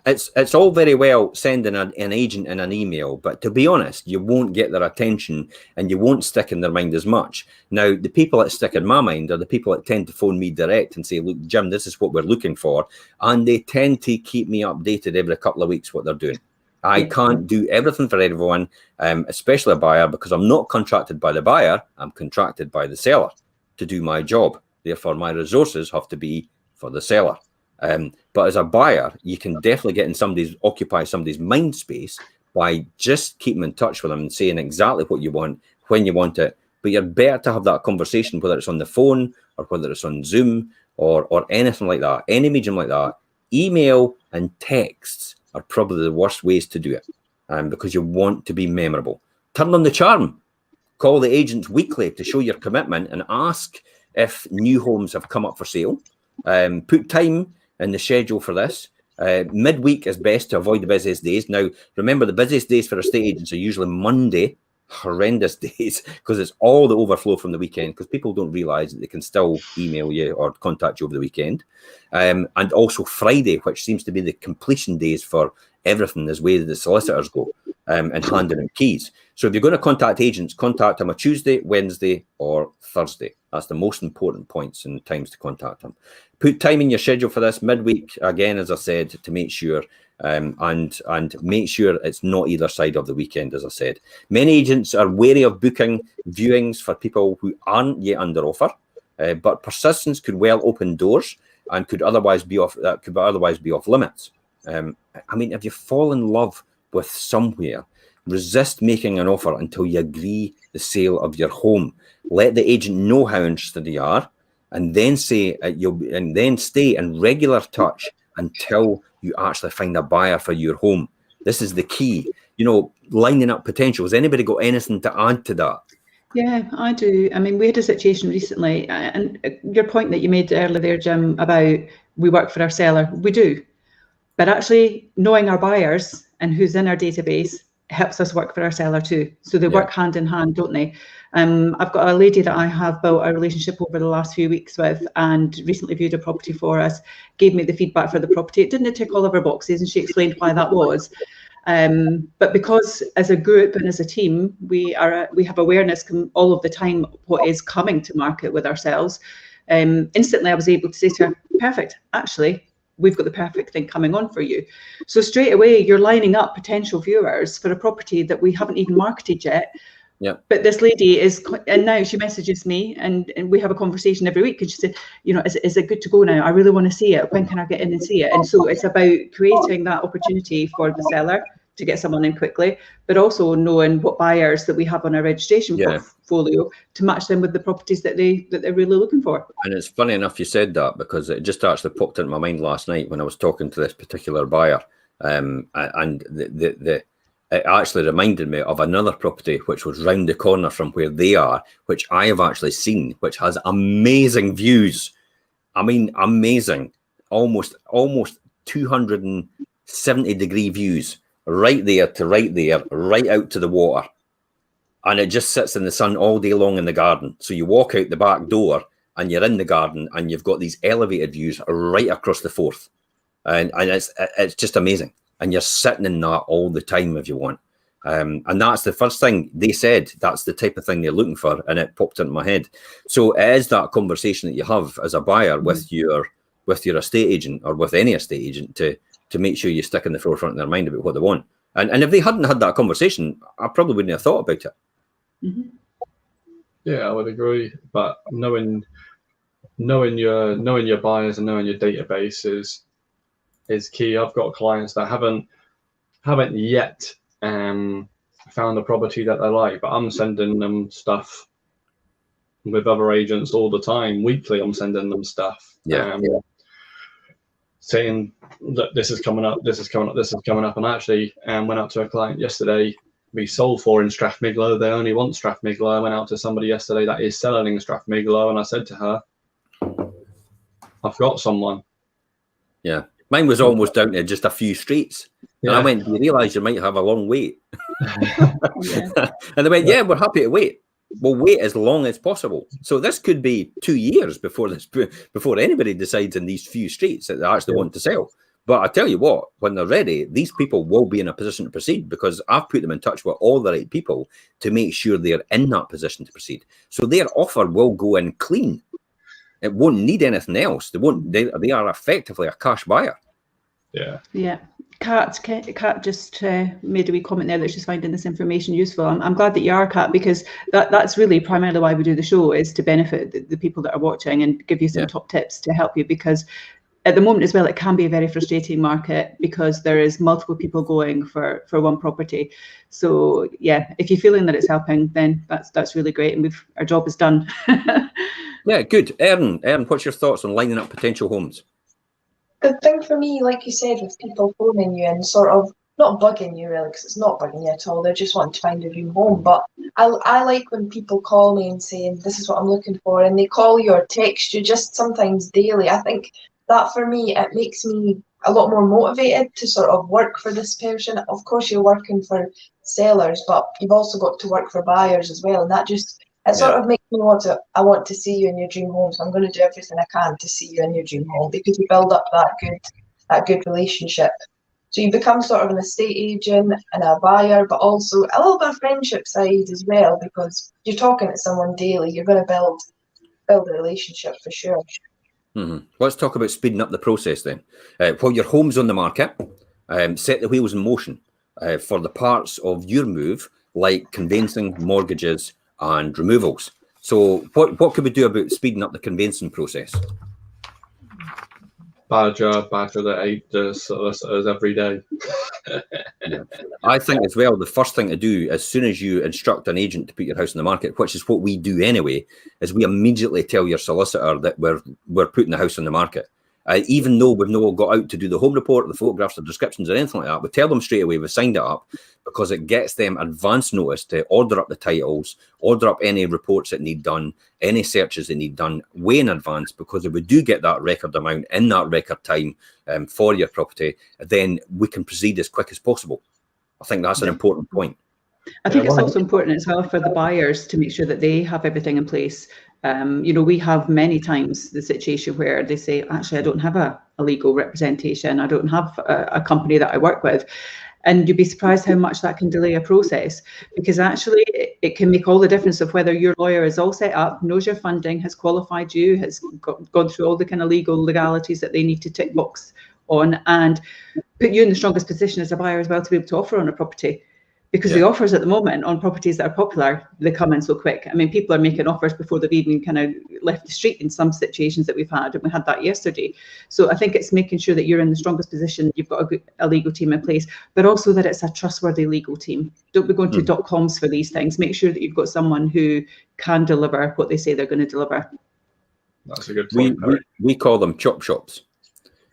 It's all very well sending an agent in an email, but to be honest, you won't get their attention and you won't stick in their mind as much. Now, the people that stick in my mind are the people that tend to phone me direct and say, look, Jim, this is what we're looking for. And they tend to keep me updated every couple of weeks what they're doing. I can't do everything for everyone, especially a buyer, because I'm not contracted by the buyer. I'm contracted by the seller to do my job. Therefore, my resources have to be for the seller. But as a buyer, you can definitely get occupy somebody's mind space by just keeping in touch with them and saying exactly what you want, when you want it. But you're better to have that conversation, whether it's on the phone or whether it's on Zoom or anything like that, any medium like that. Email and texts are probably the worst ways to do it, because you want to be memorable. Turn on the charm. Call the agents weekly to show your commitment and ask if new homes have come up for sale. Put time in the schedule for this. Midweek is best to avoid the busiest days. Now, remember, the busiest days for estate agents are usually Monday, horrendous days, because it's all the overflow from the weekend, because people don't realise that they can still email you or contact you over the weekend. And also Friday, which seems to be the completion days for everything, as way that the solicitors go, and handing out keys. So if you're going to contact agents, contact them a Tuesday, Wednesday, or Thursday. That's the most important points and times to contact them. Put time in your schedule for this midweek, again, as I said, to make sure, and make sure it's not either side of the weekend, as I said. Many agents are wary of booking viewings for people who aren't yet under offer, but persistence could well open doors and could otherwise be off limits. I mean, if you fall in love with somewhere, resist making an offer until you agree the sale of your home. Let the agent know how interested you are, and then stay in regular touch until you actually find a buyer for your home. This is the key. You know, lining up potential. Has anybody got anything to add to that? Yeah, I do. I mean, we had a situation recently, and your point that you made earlier there, Jim, about we work for our seller. We do. But actually knowing our buyers and who's in our database helps us work for our seller too. So they work hand in hand, don't they? I've got a lady that I have built a relationship over the last few weeks with, and recently viewed a property for us, gave me the feedback for the property. It didn't tick all of our boxes, and she explained why that was. But because as a group and as a team, we have awareness all of the time what is coming to market with ourselves. Instantly I was able to say to her, perfect, actually, we've got the perfect thing coming on for you. So straight away, you're lining up potential viewers for a property that we haven't even marketed yet. Yeah. But this lady and now she messages me, and we have a conversation every week, and she said, you know, is it good to go now? I really want to see it. When can I get in and see it? And so it's about creating that opportunity for the seller to get someone in quickly, but also knowing what buyers that we have on our registration portfolio to match them with the properties that they're really looking for. And it's funny enough you said that, because it just actually popped into my mind last night when I was talking to this particular buyer, and it actually reminded me of another property which was round the corner from where they are, which I have actually seen, which has amazing views. I mean, amazing, almost 270-degree views. Right there to right out to the water. And it just sits in the sun all day long in the garden. So you walk out the back door and you're in the garden, and you've got these elevated views right across the Forth. And it's just amazing. And you're sitting in that all the time if you want. And that's the first thing they said. That's the type of thing they're looking for. And it popped into my head. So it is that conversation that you have as a buyer with your estate agent, or with any estate agent, to make sure you stick in the forefront of their mind about what they want. And if they hadn't had that conversation, I probably wouldn't have thought about it. Mm-hmm. Yeah, I would agree. But knowing your buyers and knowing your database is key. I've got clients that haven't yet found a property that they like, but I'm sending them stuff with other agents all the time. Weekly, I'm sending them stuff. Saying that this is coming up, this is coming up, this is coming up. And I actually went out to a client yesterday we sold for in Strathmiglo. They only want Strathmiglo. I went out to somebody yesterday that is selling in Strathmiglo, and I said to her, I've got someone. Yeah. Mine was almost down to just a few streets. Yeah. And I went, do you realise you might have a long wait? And they went, yeah, we're happy to wait. We'll wait as long as possible. So this could be 2 years before anybody decides in these few streets that they actually want to sell. But I tell you what, when they're ready, these people will be in a position to proceed, because I've put them in touch with all the right people to make sure they're in that position to proceed. So their offer will go in clean. It won't need anything else. They are effectively a cash buyer. Yeah. Yeah. Kat just made a wee comment there that she's finding this information useful. I'm glad that you are, Kat, because that's really primarily why we do the show, is to benefit the people that are watching and give you some top tips to help you, because at the moment as well, it can be a very frustrating market because there is multiple people going for one property. So yeah, if you're feeling that it's helping, then that's really great, and our job is done. Yeah, good. Erin, what's your thoughts on lining up potential homes? The thing for me, like you said, with people phoning you and sort of not bugging you really, because it's not bugging you at all. They're just wanting to find a dream home. But I like when people call me and saying, this is what I'm looking for, and they call you or text you just sometimes daily. I think that for me, it makes me a lot more motivated to sort of work for this person. Of course, you're working for sellers, but you've also got to work for buyers as well. And that just, it sort of makes me I want to see you in your dream home. So I'm going to do everything I can to see you in your dream home, because you build up that good relationship. So you become sort of an estate agent and a buyer, but also a little bit of friendship side as well, because you're talking to someone daily. You're going to build a relationship for sure. Mm-hmm. Let's talk about speeding up the process then. While your home's on the market, set the wheels in motion for the parts of your move, like conveyancing, mortgages, and removals. So what could we do about speeding up the conveyancing process? Badger that ate the solicitors every day. I think as well, the first thing to do as soon as you instruct an agent to put your house on the market, which is what we do anyway, is we immediately tell your solicitor that we're putting the house on the market. Even though we've not got out to do the home report, the photographs, the descriptions, or anything like that, we tell them straight away we've signed it up, because it gets them advance notice to order up the titles, order up any reports that need done, any searches that need done way in advance, because if we do get that record amount in that record time for your property, then we can proceed as quick as possible. I think that's an important point. I think it's also important as well for the buyers to make sure that they have everything in place. We have many times the situation where they say, actually, I don't have a legal representation. I don't have a company that I work with. And you'd be surprised how much that can delay a process, because actually it can make all the difference of whether your lawyer is all set up, knows your funding, has qualified you, has gone through all the kind of legal legalities that they need to tick box on, and put you in the strongest position as a buyer as well to be able to offer on a property. Because the offers at the moment on properties that are popular, they come in so quick. I mean, people are making offers before they've even kind of left the street in some situations that we've had, and we had that yesterday. So I think it's making sure that you're in the strongest position, you've got a legal team in place, but also that it's a trustworthy legal team. Don't be going to .coms for these things. Make sure that you've got someone who can deliver what they say they're going to deliver. That's a good point. We call them chop shops.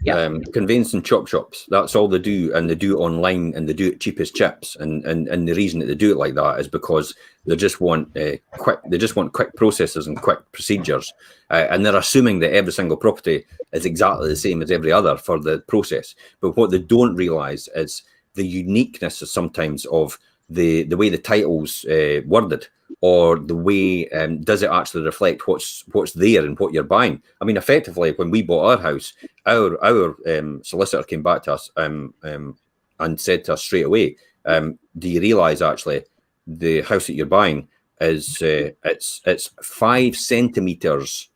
Yeah. Conveyancing chop shops. That's all they do, and they do it online, and they do it cheap as chips. And the reason that they do it like that is because they just want quick. They just want quick processes and quick procedures, and they're assuming that every single property is exactly the same as every other for the process. But what they don't realise is the uniqueness sometimes of the way the title's worded, or the way does it actually reflect what's there and what you're buying. I mean, effectively, when we bought our house, our solicitor came back to us and said to us straight away, do you realise actually the house that you're buying is it's 5 centimetres,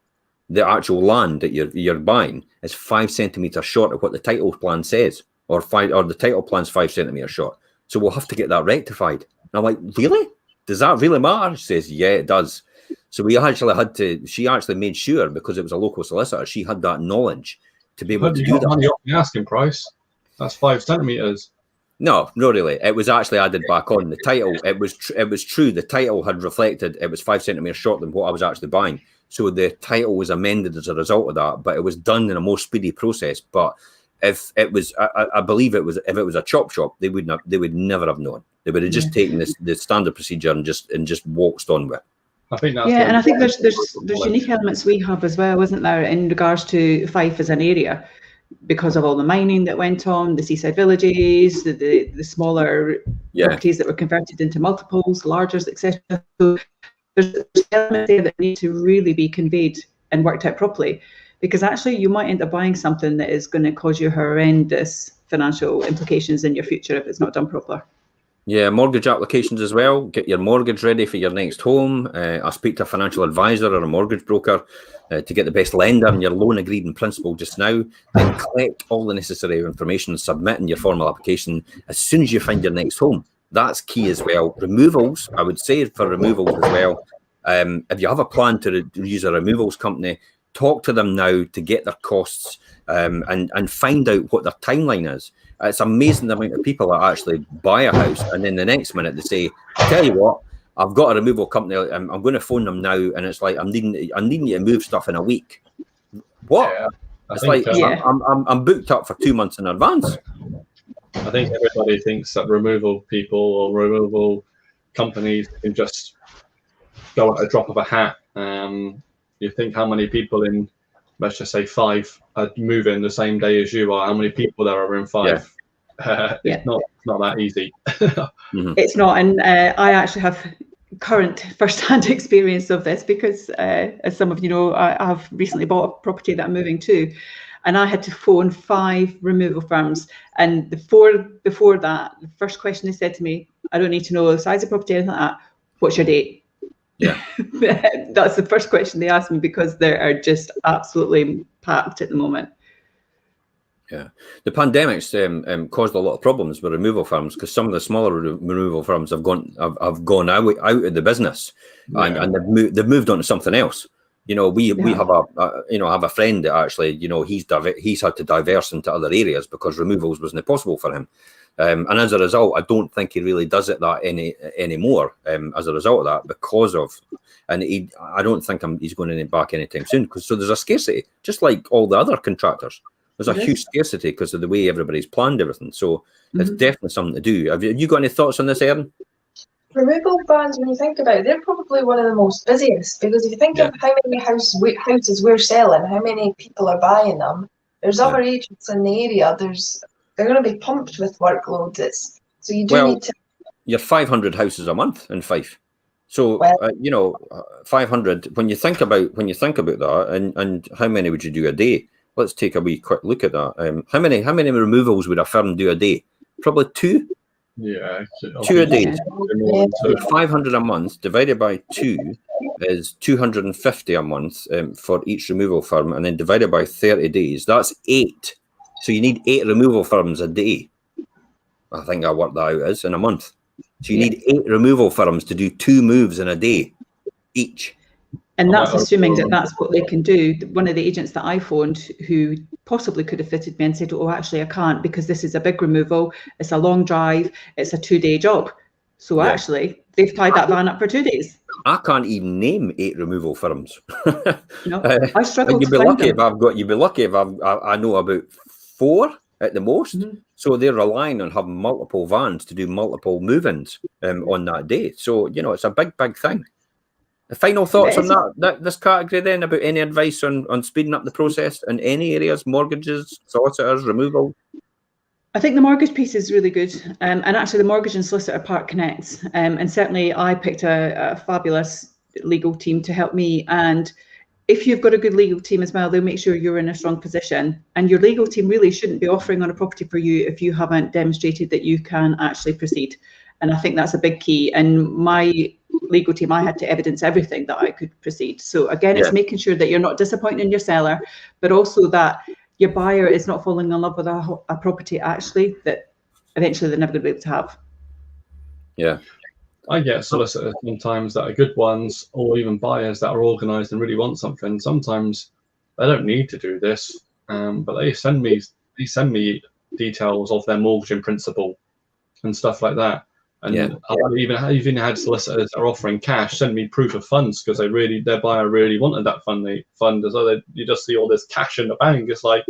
the actual land that you're buying is 5 centimetres short of what the title plan says, or the title plan's 5 centimetres short. So we'll have to get that rectified. And I'm like, really? Does that really matter? She says, yeah, it does. So we actually she actually made sure, because it was a local solicitor, she had that knowledge to be able to do that. Money off the asking price. That's 5 centimetres. No, not really. It was actually added back on the title. It was true. The title had reflected it was 5 centimetres short than what I was actually buying. So the title was amended as a result of that, but it was done in a more speedy process. But if it was, I believe if it was a chop shop, they would never have known. They would have just taken the standard procedure and just waltzed on with it. I think that's and I think there's unique elements we have as well, isn't there, in regards to Fife as an area, because of all the mining that went on, the seaside villages, the smaller properties that were converted into multiples, largers, etc. So there's elements there that need to really be conveyed and worked out properly, because actually you might end up buying something that is going to cause you horrendous financial implications in your future if it's not done properly. Yeah, mortgage applications as well. Get your mortgage ready for your next home. I'll speak to a financial advisor or a mortgage broker to get the best lender and your loan agreed in principle just now. Then collect all the necessary information, submitting your formal application as soon as you find your next home. That's key as well. Removals, I would say for removals as well. If you have a plan to use a removals company, talk to them now to get their costs and find out what their timeline is. It's amazing the amount of people that actually buy a house and then the next minute they say, tell you what, I've got a removal company, I'm going to phone them now, and it's like, I'm needing you to move stuff in a week. What? Yeah, it's like, I'm booked up for 2 months in advance. I think everybody thinks that removal people or removal companies can just go at a drop of a hat. You think how many people in, let's just say 5, are moving the same day as you are. How many people there are in 5? It's not that easy. It's not, and I actually have current first-hand experience of this because, as some of you know, I have recently bought a property that I'm moving to, and I had to phone 5 removal firms. And before that, the first question they said to me, I don't need to know the size of property, anything like that. What's your date? Yeah. That's the first question they asked me because they are just absolutely packed at the moment. Yeah, the pandemic's caused a lot of problems with removal firms because some of the smaller removal firms have gone out of the business, and they've moved on to something else. You know, we have a friend that actually, you know, he's had to diverse into other areas because removals wasn't possible for him, and as a result, I don't think he really does it that anymore. As a result of that, I don't think he's going back anytime soon because there's a scarcity, just like all the other contractors. There's a huge scarcity because of the way everybody's planned everything. So it's definitely something to do. Have you got any thoughts on this, Erin? Removal vans, when you think about it, they're probably one of the most busiest because if you think of how many houses we're selling, how many people are buying them, there's other agents in the area. They're going to be pumped with workloads. So you do need to. You're 500 houses a month in Fife. So 500. When you think about that, and how many would you do a day? Let's take a wee quick look at that. How many removals would a firm do a day? Probably 2. Yeah, 2 a day. So 500 a month divided by 2 is 250 a month for each removal firm, and then divided by 30 days. That's 8. So you need 8 removal firms a day. I think I worked that out as in a month. So you need 8 removal firms to do 2 moves in a day each. And that's assuming that that's what they can do. One of the agents that I phoned who possibly could have fitted me and said, oh, actually, I can't because this is a big removal. It's a long drive. It's a 2-day job. So actually, they've tied that van up for 2 days. I can't even name 8 removal firms. No, I struggle to find them. You'd be lucky if I know about 4 at the most. So they're relying on having multiple vans to do multiple move-ins on that day. So, you know, it's a big thing. Final thoughts on this category then, about any advice on speeding up the process in any areas, mortgages, solicitors, removal? I think the mortgage piece is really good. And actually the mortgage and solicitor part connects. And certainly I picked a fabulous legal team to help me. And if you've got a good legal team as well, they'll make sure you're in a strong position. And your legal team really shouldn't be offering on a property for you if you haven't demonstrated that you can actually proceed. And I think that's a big key. And my legal team, I had to evidence everything that I could proceed. So again, it's making sure that you're not disappointing your seller, but also that your buyer is not falling in love with a property actually that eventually they're never going to be able to have. Yeah. I get solicitors sometimes that are good ones, or even buyers that are organised and really want something. Sometimes they don't need to do this, but they send me details of their mortgage in principle and stuff like that. And I've even had solicitors that are offering cash, send me proof of funds because their buyer really wanted that fund. So you just see all this cash in the bank. It's like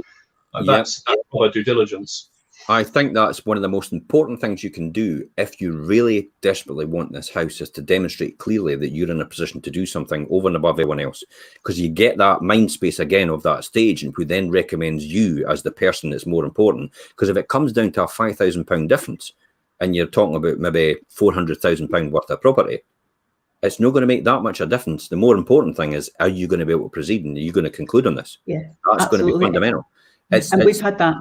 that's proper due diligence. I think that's one of the most important things you can do if you really desperately want this house, is to demonstrate clearly that you're in a position to do something over and above everyone else, because you get that mind space again of that stage and who then recommends you as the person that's more important. Because if it comes down to a £5,000 difference, and you're talking about maybe £400,000 worth of property, it's not going to make that much a difference. The more important thing is, are you going to be able to proceed and are you going to conclude on this? Yeah, that's absolutely going to be fundamental. We've had that.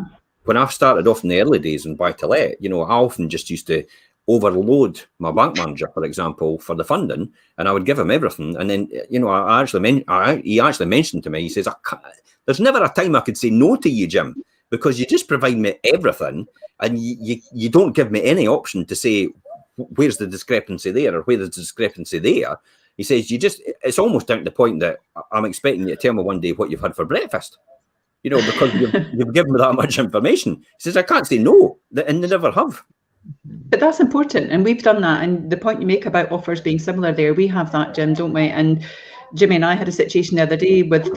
When I started off in the early days in buy-to-let, you know, I often just used to overload my bank manager, for example, for the funding, and I would give him everything. And then, you know, he actually mentioned to me, he says, there's never a time I could say no to you, Jim, because you just provide me everything and you don't give me any option to say, where's the discrepancy there or where's the discrepancy there. He says, it's almost down to the point that I'm expecting you to tell me one day what you've had for breakfast, you know, because you've given me that much information. He says, I can't say no, and they never have. But that's important, and we've done that. And the point you make about offers being similar there, we have that, Jim, don't we? And Jimmy and I had a situation the other day with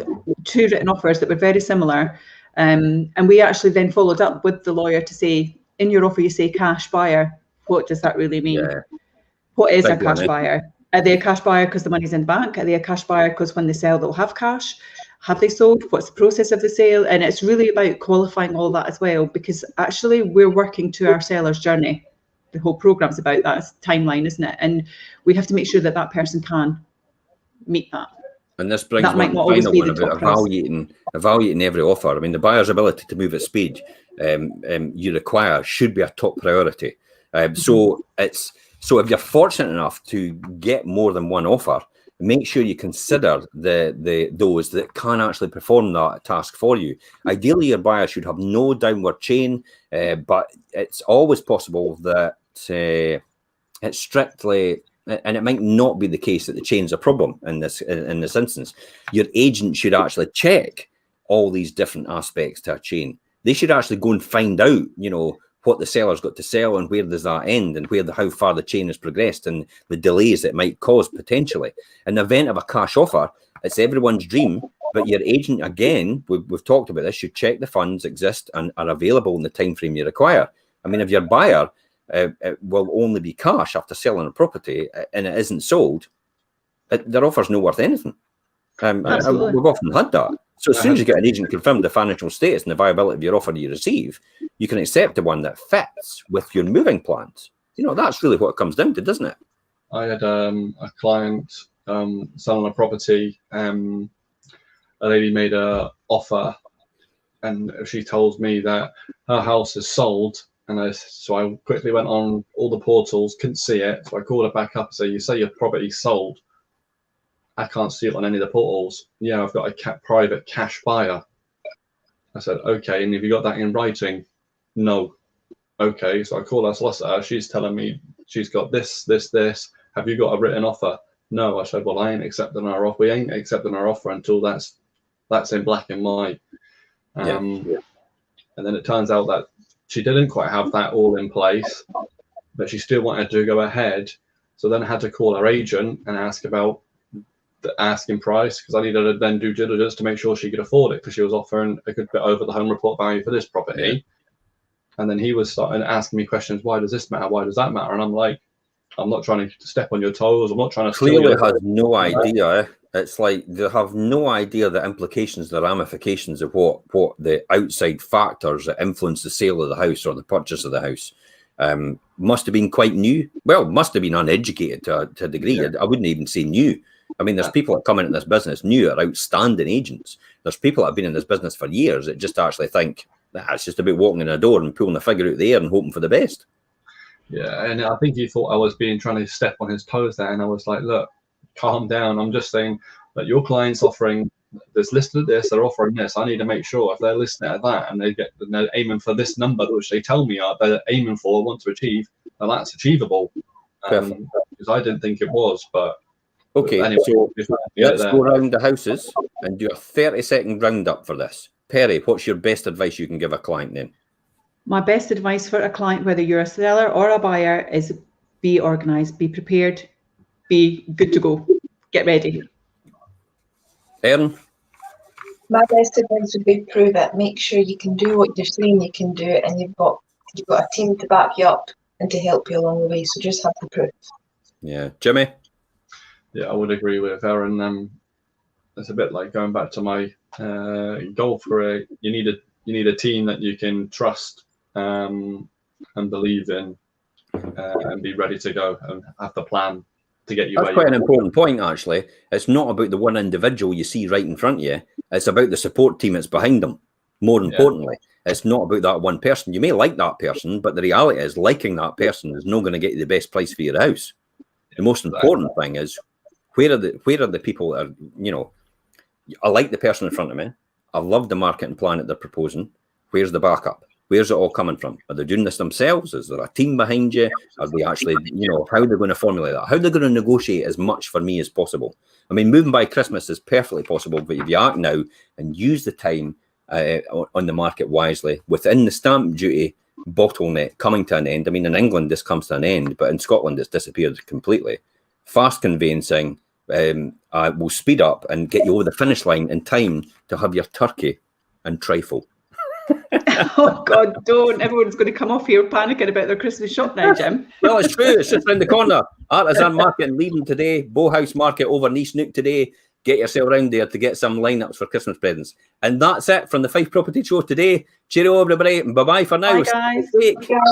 2 written offers that were very similar. And we actually then followed up with the lawyer to say, in your offer you say cash buyer. What does that really mean? Yeah. What is a Big one, cash eh? buyer? Are they a cash buyer because the money's in the bank? Are they a cash buyer because when they sell they'll have cash? Have they sold? What's the process of the sale? And it's really about qualifying all that as well, because actually we're working to our seller's journey. The whole program's about that timeline, isn't it? And we have to make sure that that person can meet that. And this brings That might not always final be one the about top price. evaluating every offer. I mean, the buyer's ability to move at speed you require should be a top priority. So if you're fortunate enough to get more than one offer, make sure you consider those that can actually perform that task for you. Ideally, your buyer should have no downward chain, but it's always possible that it's strictly, and it might not be the case that the chain's a problem in this instance. Your agent should actually check all these different aspects to a chain. They should actually go and find out, what the seller's got to sell and where does that end, and how far the chain has progressed and the delays it might cause potentially. In the event of a cash offer, it's everyone's dream, but your agent, again, we've talked about this, should check the funds exist and are available in the time frame you require. I mean, if your buyer it will only be cash after selling a property and it isn't sold, their offer's not worth anything. And we've often had that. So as soon as you get an agent confirmed the financial status and the viability of your offer you receive, you can accept the one that fits with your moving plans. That's really what it comes down to, doesn't it? I had a client selling a property. A lady made an offer, and she told me that her house is sold. And so I quickly went on all the portals, couldn't see it. So I called her back up and said, "You say your property's sold. I can't see it on any of the portals." "Yeah, I've got a private cash buyer." I said, "Okay, and have you got that in writing?" "No." "Okay." So I called her solicitor. She's telling me she's got this. "Have you got a written offer?" "No." I said, "Well, I ain't accepting our offer. We ain't accepting our offer until that's in black and white." And then it turns out that she didn't quite have that all in place, but she still wanted to go ahead. So then I had to call her agent and ask about the asking price, because I needed to then do due diligence to make sure she could afford it, because she was offering a good bit over the home report value for this property. Yeah. And then he was starting asking me questions. "Why does this matter? Why does that matter?" And I'm like, "I'm not trying to step on your toes. I'm not trying to." Clearly has no idea. It's like they have no idea the implications, the ramifications of what the outside factors that influence the sale of the house or the purchase of the house. Must have been quite new. Well, must have been uneducated to a degree. Yeah. I wouldn't even say new. I mean, there's people that come into this business new, are outstanding agents. There's people that have been in this business for years that just actually think that it's just about walking in a door and pulling a figure out of the air and hoping for the best. Yeah, and I think he thought I was trying to step on his toes there, and I was like, "Look, calm down. I'm just saying that your client's offering this, listed at this, they're offering this. I need to make sure if they're listed at that and they're aiming for this number, which they tell me they're aiming for, want to achieve, and that's achievable." Because I didn't think it was, but okay. Anyway, so let's go around the houses and do a 30-second roundup for this. Perry, what's your best advice you can give a client then? My best advice for a client, whether you're a seller or a buyer, is be organised, be prepared, be good to go, get ready. Erin? My best advice would be prove it. Make sure you can do what you're saying you can do, and you've got a team to back you up and to help you along the way. So just have the proof. Yeah, Jimmy? Yeah, I would agree with Erin. It's a bit like going back to my golf career. You need a team that you can trust and believe in, and be ready to go and have the plan to get you. That's quite an important point, actually. It's not about the one individual you see right in front of you. It's about the support team that's behind them. More importantly, it's not about that one person. You may like that person, but the reality is liking that person is not going to get you the best price for your house. The most important thing is where are the people that are, I like the person in front of me. I love the marketing plan that they're proposing. Where's the backup? Where's it all coming from? Are they doing this themselves? Is there a team behind you? Are they actually, how they're going to formulate that? How they're going to negotiate as much for me as possible? I mean, moving by Christmas is perfectly possible, but if you act now and use the time on the market wisely, within the stamp duty bottleneck coming to an end. I mean, in England, this comes to an end, but in Scotland, it's disappeared completely. Fast conveyancing will speed up and get you over the finish line in time to have your turkey and trifle. Oh God, don't! Everyone's going to come off here panicking about their Christmas shop now, Jim. Well, it's true. It's just round the corner. Artisan Market in Leiden today. Bowhouse Market over in East Neuk today. Get yourself round there to get some lineups for Christmas presents. And that's it from the Fife Property Show today. Cheerio, everybody, and bye-bye for now. Bye, guys.